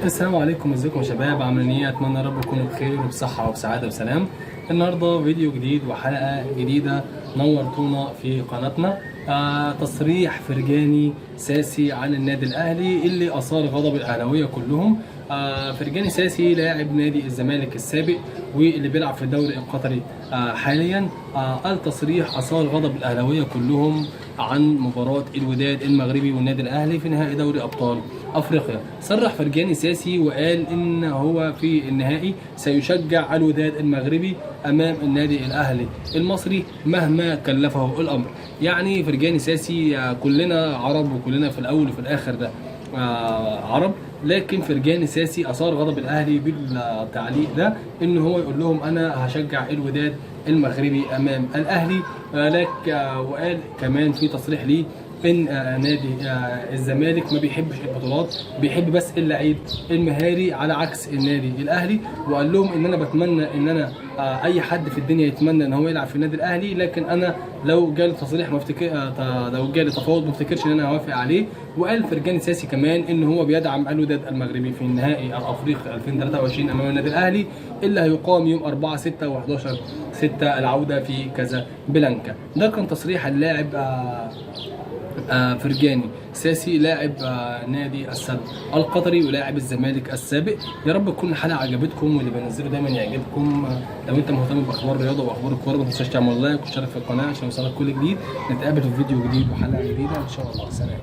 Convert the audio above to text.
السلام عليكم، ازيكم يا شباب؟ عاملين ايه؟ اتمنى يا رب تكونوا بخير وبصحه وبسعاده وسلام. النهارده فيديو جديد وحلقه جديده نورتونا في قناتنا. تصريح فرجاني ساسي عن النادي الاهلي اللي اثار غضب الاهلاويه كلهم. فرجاني ساسي لاعب نادي الزمالك السابق واللي بيلعب في الدوري القطري حاليا. قال تصريح اثار غضب الاهلاويه كلهم عن مباراه الوداد المغربي والنادي الاهلي في نهائي دوري ابطال افريقيا. صرح فرجاني ساسي وقال ان هو في النهائي سيشجع الوداد المغربي امام النادي الاهلي المصري مهما كلفه الامر. يعني فرجاني ساسي كلنا عرب وكلنا في الاول وفي الاخر ده عرب، لكن فرجاني ساسي اثار غضب الاهلي بالتعليق ده ان هو يقول لهم انا هشجع الوداد المغربي امام الاهلي. وقال كمان في تصريح ليه ان نادي الزمالك ما بيحبش البطولات، بيحب بس اللعيب المهاري على عكس النادي الاهلي. وقال لهم ان انا بتمنى ان انا اي حد في الدنيا يتمنى ان هو يلعب في النادي الاهلي، لكن انا لو جالي تصريح ما افتكر لو جالي تفاوض ما افتكرش ان انا هوافق عليه. وقال فرجاني ساسي كمان ان هو بيدعم الوداد المغربي في النهائي الافريقي 2023 امام النادي الاهلي اللي هيقام يوم 4 6 و11 6 العوده في كازابلانكا. ده كان تصريح اللاعب فرجاني ساسي لاعب نادي السد القطري ولاعب الزمالك السابق. يا رب تكون الحلقه عجبتكم واللي بنزله دايما يعجبكم. لو انت مهتم باخبار الرياضه واخبار الكوره ما تنساش تعمل لايك وتشترك في القناه عشان يوصلك كل جديد. نتقابل في فيديو جديد وحلقه جديده ان شاء الله. سلام.